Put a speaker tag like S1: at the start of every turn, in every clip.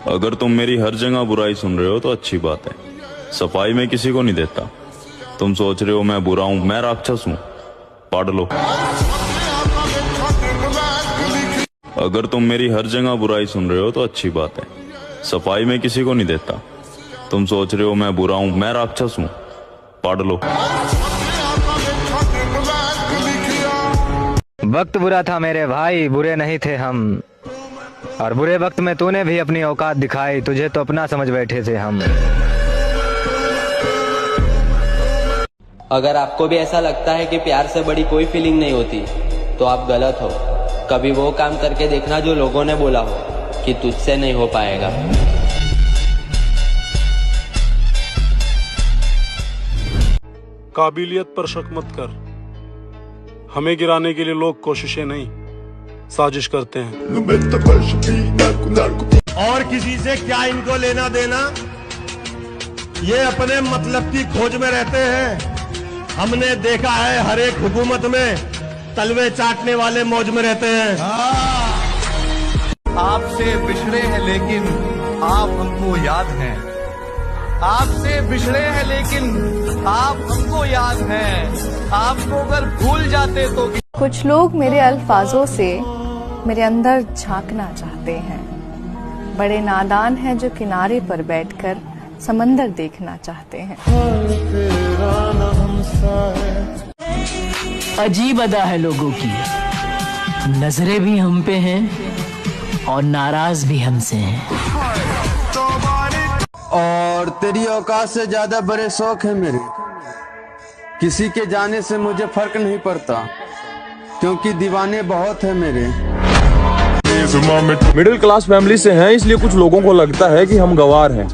S1: अगर तुम मेरी हर जगह बुराई सुन रहे हो तो अच्छी बात है। सफाई में किसी को नहीं देता। तुम सोच रहे हो मैं बुरा हूं, मैं राक्षस हूं, पढ़ लो। अगर तुम मेरी हर जगह बुराई सुन रहे हो तो अच्छी बात है। सफाई में किसी को नहीं देता। तुम सोच रहे हो मैं बुरा हूं, मैं राक्षस हूं, पढ़ लो।
S2: वक्त बुरा था मेरे भाई, बुरे नहीं थे हम। और बुरे वक्त में तूने भी अपनी औकात दिखाई, तुझे तो अपना समझ बैठे थे हम।
S3: अगर आपको भी ऐसा लगता है कि प्यार से बड़ी कोई फीलिंग नहीं होती, तो आप गलत हो। कभी वो काम करके देखना जो लोगों ने बोला हो कि तुझसे नहीं हो पाएगा।
S4: काबिलियत पर शक मत कर। हमें गिराने के लिए लोग कोशिशें नहीं, साजिश करते हैं।
S5: और किसी से क्या इनको लेना देना, ये अपने मतलब की खोज में रहते हैं। हमने देखा है हर एक हुकूमत में तलवे चाटने वाले मौज में रहते हैं।
S6: आपसे बिछड़े हैं लेकिन आप हमको याद हैं। आपसे बिछड़े हैं लेकिन आप हमको याद हैं। आपको अगर भूल जाते तो।
S7: कुछ लोग मेरे अल्फाजों से मेरे अंदर झांकना चाहते हैं। बड़े नादान हैं जो किनारे पर बैठकर समंदर देखना चाहते हैं।
S8: अजीब अदा है लोगों की, नजरें भी हम पे हैं और नाराज भी हमसे हैं।
S9: और तेरी औकात से ज्यादा बड़े शौक है मेरे। किसी के जाने से मुझे फर्क नहीं पड़ता, क्योंकि दीवाने बहुत है मेरे।
S10: मिडिल क्लास फैमिली से हैं, इसलिए कुछ लोगों को लगता है कि हम गवार हैं।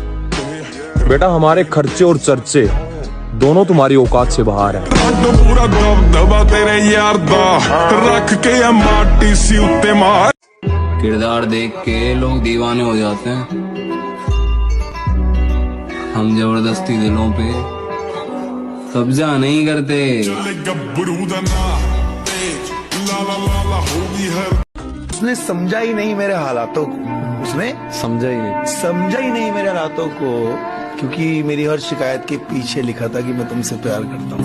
S10: बेटा, हमारे खर्चे और चर्चे दोनों तुम्हारी औकात से बाहर हैं।
S11: पूरा दबा तेरे यार दा रख के माटी सी उत्ते मार।
S12: किरदार देख के लोग दीवाने हो जाते हैं। हम जबरदस्ती दिलों पे कब्जा नहीं करते।
S5: उसने समझा ही नहीं मेरे हालातों को। उसने समझा ही नहीं मेरे हालातों को, क्योंकि मेरी हर शिकायत के पीछे लिखा था कि मैं तुमसे प्यार करता हूँ।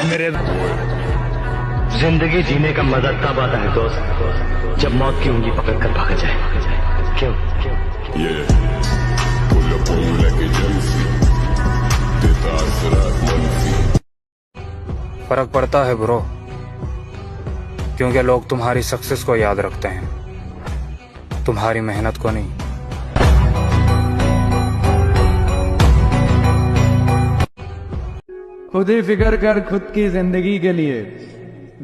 S2: मेरे जिंदगी जीने का मजा तब आता है दोस्त, जब मौत की उंगली पकड़कर भाग जाए। क्यों? फर्क पड़ता है ब्रो, क्योंकि लोग तुम्हारी सक्सेस को याद रखते हैं, तुम्हारी मेहनत को नहीं।
S13: खुद ही फिक्र कर खुद की जिंदगी के लिए,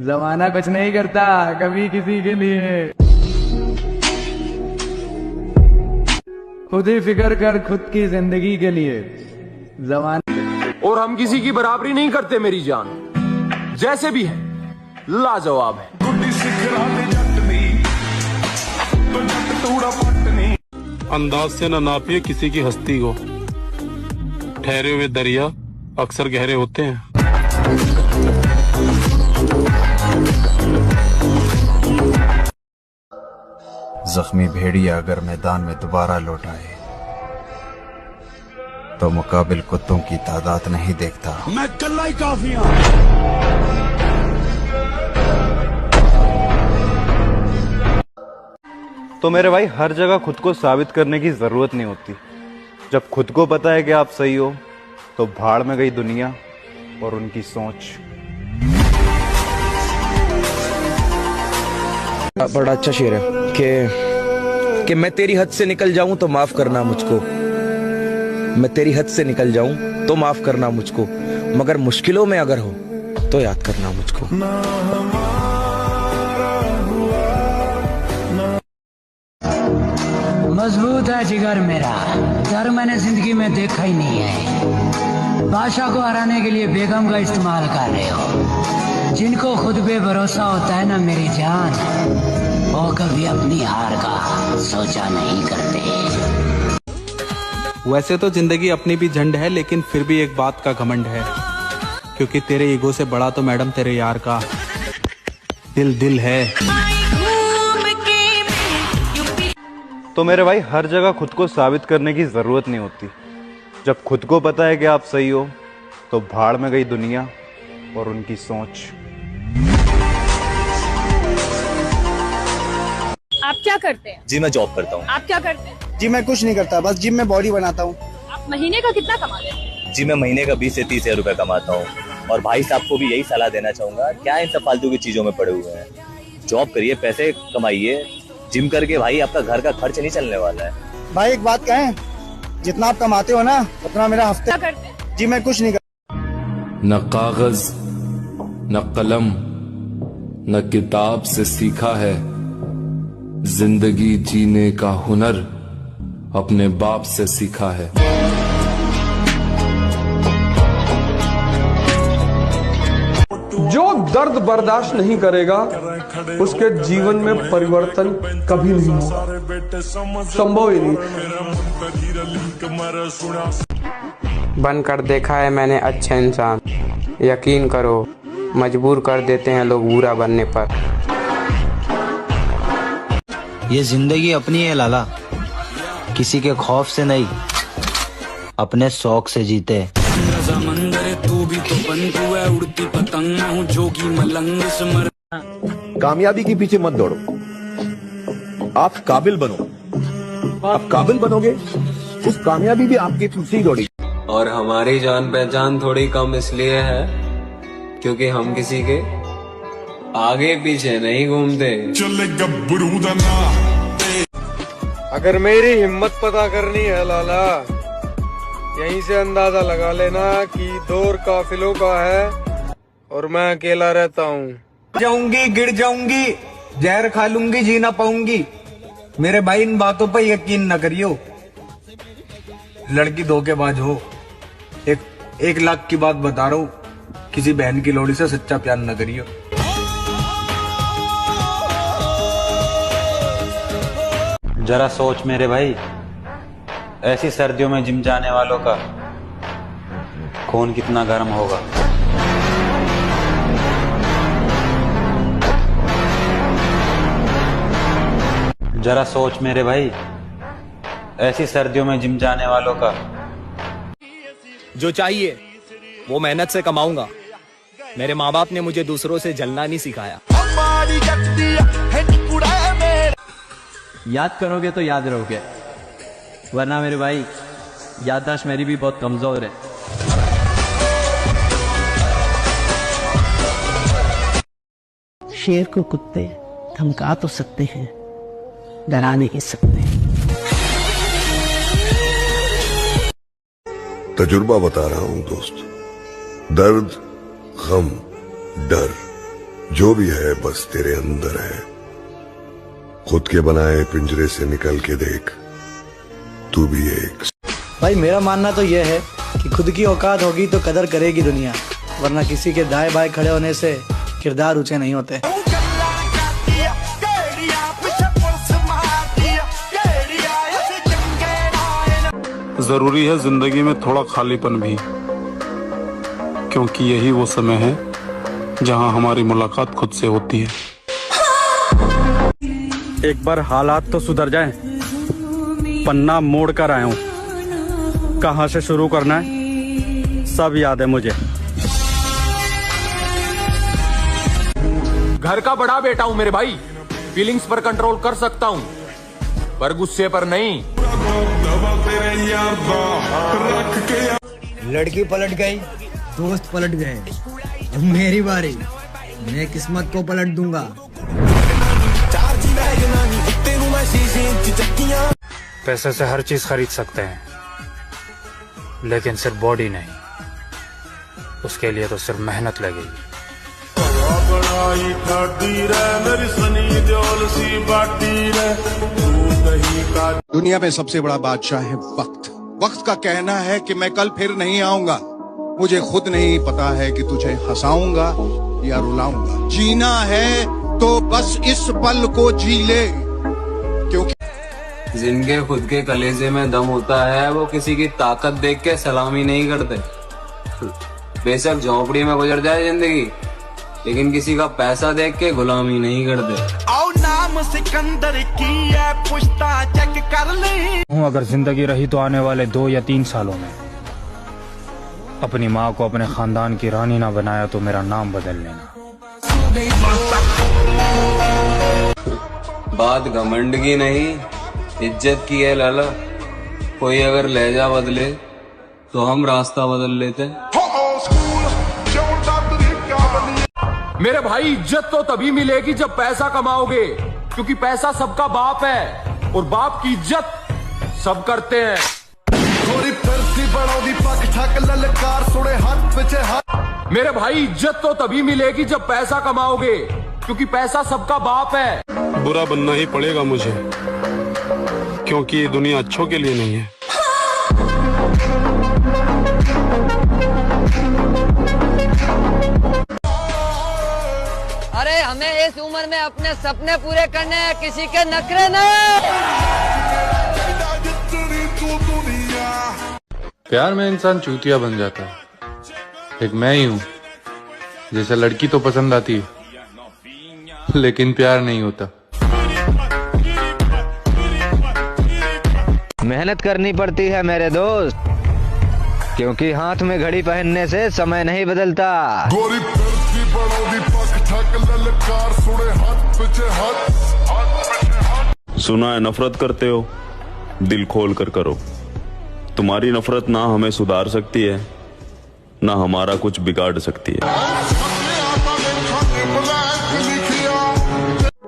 S13: जमाना कुछ नहीं करता कभी किसी के लिए। खुद ही फिक्र कर खुद की जिंदगी के लिए, जमाना।
S10: और हम किसी की बराबरी नहीं करते मेरी जान, जैसे भी है लाजवाब है।
S4: अंदाज से न नापिए किसी की हस्ती को, ठहरे हुए दरिया अक्सर गहरे होते हैं।
S14: जख्मी भेड़िया अगर मैदान में दोबारा लौट आए तो मुकाबिल कुत्तों की तादाद नहीं देखता।
S5: मैं कल्ला ही काफी हूं।
S15: तो मेरे भाई, हर जगह खुद को साबित करने की जरूरत नहीं होती। जब खुद को पता है कि आप सही हो, तो भाड़ में गई दुनिया और उनकी सोच।
S16: बड़ा अच्छा शेर है कि मैं तेरी हद से निकल जाऊं तो माफ करना मुझको। मैं तेरी हद से निकल जाऊं तो माफ करना मुझको, मगर मुश्किलों में अगर हो तो याद करना मुझको।
S8: मजबूत है जिगर मेरा, डर मैंने जिंदगी में देखा ही नहीं है। बादशाह को हराने के लिए बेगम का इस्तेमाल कर रहे हो। जिनको खुद पे भरोसा होता है ना मेरी जान, वो कभी अपनी हार का सोचा नहीं करते।
S17: वैसे तो जिंदगी अपनी भी झंड है, लेकिन फिर भी एक बात का घमंड है, क्योंकि तेरे ईगो से बड़ा तो मैडम तेरे यार का। दिल दिल है।
S15: तो मेरे भाई हर जगह खुद को साबित करने की जरूरत नहीं होती। जब खुद को पता है कि आप सही हो तो भाड़ में गई दुनिया और उनकी सोच।
S18: आप क्या करते हैं?
S19: जी मैं जॉब करता हूँ।
S18: आप क्या करते हैं?
S20: जी मैं कुछ नहीं करता, बस जिम में बॉडी बनाता हूँ।
S18: आप महीने का कितना कमाते हैं?
S19: जी मैं महीने का 20 से 30 हज़ार रुपए कमाता हूँ। और भाई साहब को भी यही सलाह देना चाहूंगा, क्या इन सब फालतू की चीजों में पड़े हुए हैं। जॉब करिए, पैसे कमाइए। जिम करके भाई आपका घर का खर्च नहीं चलने वाला है।
S20: भाई एक बात कहें, जितना आप कमाते हो ना उतना मेरा हफ्ते।
S18: क्या करते हैं?
S20: जी मैं कुछ नहीं करता।
S21: न कागज न कलम न किताब से सीखा है, जिंदगी जीने का हुनर अपने बाप से सीखा है।
S10: जो दर्द बर्दाश्त नहीं करेगा उसके जीवन में परिवर्तन कभी नहीं होगा, संभव ही नहीं।
S22: बनकर देखा है मैंने अच्छे इंसान, यकीन करो मजबूर कर देते हैं लोग बुरा बनने पर।
S23: ये जिंदगी अपनी है लाला, किसी के खौफ से नहीं, अपने शौक से जीते।
S24: समंदर तू भी तो बन तू है, उड़ती पतंग हूँ जोगी मलंग समर।
S25: कामयाबी के पीछे मत दौड़ो, आप काबिल बनो। आप काबिल बनोगे, उस कामयाबी भी आपके पीछे ही दौड़ेगी।
S12: और हमारी जान पहचान थोड़ी कम इसलिए है क्योंकि हम किसी के आगे पीछे नहीं घूमते।
S26: अगर मेरी हिम्मत पता करनी है लाला, यहीं से अंदाजा लगा लेना कि दौर काफिलों का है और मैं अकेला रहता हूँ।
S6: जाऊंगी गिर जाऊंगी, जहर खा लूंगी, जी ना पाऊंगी। मेरे भाई इन बातों पर यकीन न करियो। लड़की धोखेबाज हो, एक लाख की बात बता रहा हूँ, किसी बहन की लोड़ी से सच्चा प्यार न करियो।
S15: जरा सोच मेरे भाई, ऐसी सर्दियों में जिम जाने वालों का खून कितना गर्म होगा। जरा सोच मेरे भाई, ऐसी सर्दियों में जिम जाने वालों का।
S27: जो चाहिए वो मेहनत से कमाऊंगा। मेरे माँ बाप ने मुझे दूसरों से जलना नहीं सिखाया।
S3: याद करोगे तो याद रहोगे, वरना मेरे भाई याददाश्त मेरी भी बहुत कमजोर है।
S28: शेर को कुत्ते धमका तो सकते हैं, डरा नहीं सकते।
S29: तजुर्बा बता रहा हूं दोस्त, दर्द गम डर जो भी है बस तेरे अंदर है। खुद के बनाए पिंजरे से निकल के देख, तू भी एक।
S20: भाई मेरा मानना तो यह है कि खुद की औकात होगी तो कदर करेगी दुनिया, वरना किसी के दाएं बाएं खड़े होने से किरदार ऊंचे नहीं होते।
S4: जरूरी है जिंदगी में थोड़ा खालीपन भी, क्योंकि यही वो समय है जहां हमारी मुलाकात खुद से होती है।
S30: एक बार हालात तो सुधर जाएं, पन्ना मोड़ कर आया हूं, कहां से शुरू करना है सब याद है मुझे।
S31: घर का बड़ा बेटा हूं मेरे भाई, फीलिंग्स पर कंट्रोल कर सकता हूं पर गुस्से पर नहीं।
S20: लड़की पलट गई, दोस्त पलट गए, अब मेरी बारी, मैं किस्मत को पलट दूंगा।
S30: पैसे से हर चीज खरीद सकते हैं, लेकिन सिर्फ बॉडी नहीं, उसके लिए तो सिर्फ मेहनत लगेगी।
S32: दुनिया में सबसे बड़ा बादशाह है वक्त। वक्त का कहना है कि मैं कल फिर नहीं आऊंगा। मुझे खुद नहीं पता है कि तुझे हंसाऊंगा या रुलाऊंगा। जीना है तो बस इस पल को जी ले, क्योंकि
S12: जिनके खुद के कलेजे में दम होता है वो किसी की ताकत देख के सलामी नहीं करते। बेशक झोंपड़ी में गुजर जाए जिंदगी, लेकिन किसी का पैसा देख के गुलामी नहीं करते।
S1: आओ नाम सिकंदर की है, पुश्ता चेक कर ले।
S30: अगर जिंदगी रही तो आने वाले 2 या 3 सालों में अपनी माँ को अपने खानदान की रानी ना बनाया तो मेरा नाम बदल लेना।
S12: बात घमंड की नहीं, इज्जत की है लाला। कोई अगर लहजा बदले तो हम रास्ता बदल लेते।
S31: मेरे भाई इज्जत तो तभी मिलेगी जब पैसा कमाओगे, क्योंकि पैसा सबका बाप है और बाप की इज्जत सब करते हैं। मेरे भाई इज्जत तो तभी मिलेगी जब पैसा कमाओगे, क्योंकि पैसा सबका बाप है।
S4: बुरा बनना ही पड़ेगा मुझे, क्योंकि ये दुनिया अच्छों के लिए नहीं है।
S2: अरे हमें इस उम्र में अपने सपने पूरे करने हैं, किसी के नखरे नहीं।
S5: प्यार में इंसान चूतिया बन जाता है। एक मैं ही हूँ जैसे लड़की तो पसंद आती है लेकिन प्यार नहीं होता।
S23: मेहनत करनी पड़ती है मेरे दोस्त, क्योंकि हाथ में घड़ी पहनने से समय नहीं बदलता।
S7: सुना है नफरत करते हो, दिल खोल कर करो। तुम्हारी नफरत ना हमें सुधार सकती है, ना हमारा कुछ बिगाड़ सकती है।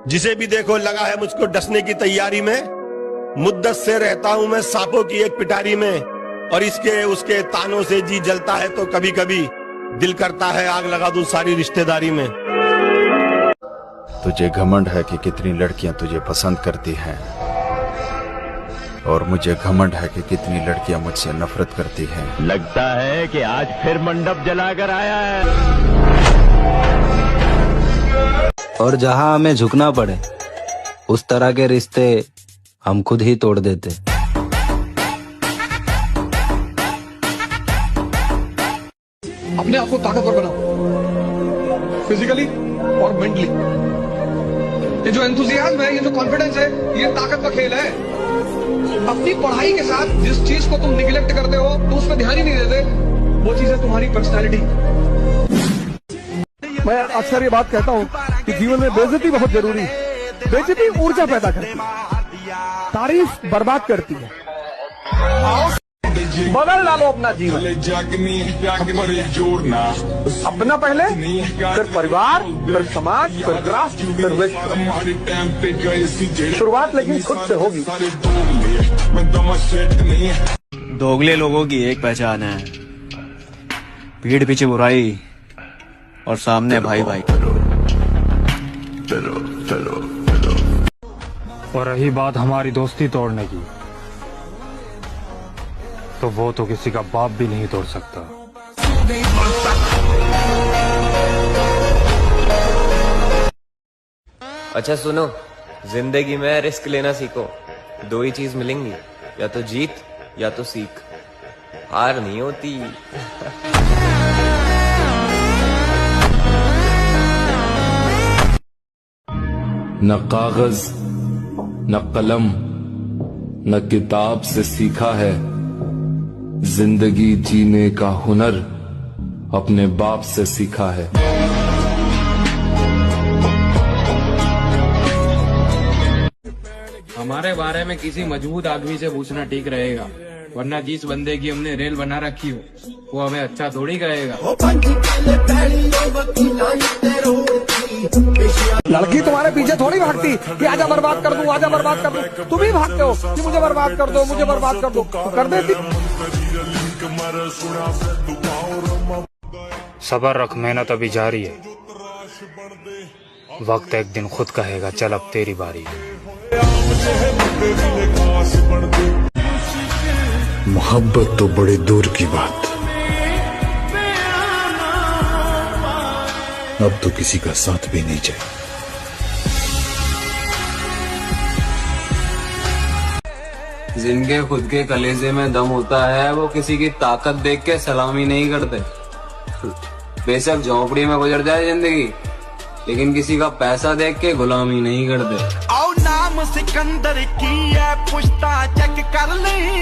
S25: जिसे भी देखो लगा है मुझको डसने की तैयारी में। मुद्दत से रहता हूं मैं सांपों की एक पिटारी में, और इसके उसके तानों से जी जलता है तो कभी कभी दिल करता है आग लगा दूं सारी रिश्तेदारी में।
S8: तुझे घमंड है कि कितनी लड़कियां तुझे पसंद करती हैं, और मुझे घमंड है कि कितनी लड़कियां मुझसे नफरत करती हैं।
S25: लगता है कि आज फिर मंडप जलाकर आया है।
S23: और जहां हमें झुकना पड़े उस तरह के रिश्ते हम खुद ही तोड़ देते।
S10: अपने आप को ताकतवर बनाओ, फिजिकली और मेंटली। ये जो एंथुजियाज्म है, ये जो कॉन्फिडेंस है, ये ताकत का खेल है। अपनी पढ़ाई के साथ जिस चीज को तुम निगलेक्ट करते हो, तो उस पर ध्यान ही नहीं देते, वो चीज है तुम्हारी पर्सनैलिटी। मैं अक्सर ये बात कहता हूँ कि जीवन में बेइज्जती बहुत जरूरी है। बेइज्जती ऊर्जा पैदा करती है, तारीफ बर्बाद करती है। बदल डालो अपना जीवन, अपना पहले, फिर परिवार, फिर समाज, फिर राष्ट्र, फिर विश्व। शुरुआत लेकिन खुद से होगी।
S9: दोगले लोगों की एक पहचान है, पीठ पीछे बुराई और सामने भाई भाई।
S30: और रही बात हमारी दोस्ती तोड़ने की, तो वो तो किसी का बाप भी नहीं तोड़ सकता।
S12: अच्छा सुनो, जिंदगी में रिस्क लेना सीखो। 2 ही चीज मिलेंगी, या तो जीत या तो सीख। हार नहीं होती।
S21: न कागज न कलम न किताब से सीखा है, जिंदगी जीने का हुनर अपने बाप से सीखा है।
S11: हमारे बारे में किसी मजबूत आदमी से पूछना ठीक रहेगा, वरना जिस बंदे की हमने रेल बना रखी हो वो हमें अच्छा थोड़ी कहेगा।
S10: लड़की तुम्हारे पीछे थोड़ी भागती कि आजा बर्बाद कर दूं, आजा बर्बाद कर दूं। तुम ही भागते हो कि मुझे बर्बाद कर दो, मुझे बर्बाद कर दो, तो कर देती।
S30: सबर रख, मेहनत अभी जारी है। वक्त एक दिन खुद कहेगा चल अब तेरी बारी।
S29: मोहब्बत तो बड़े दूर की बात, अब तो किसी का साथ भी नहीं चाहिए।
S12: जिनके खुद के कलेजे में दम होता है, वो किसी की ताकत देख के सलामी नहीं करते। बेशक झोंपड़ी में गुजर जाए जिंदगी,
S11: लेकिन किसी का पैसा देख के गुलामी नहीं करते।
S1: आओ नाम सिकंदर की है, पुश्ता चेक कर ले।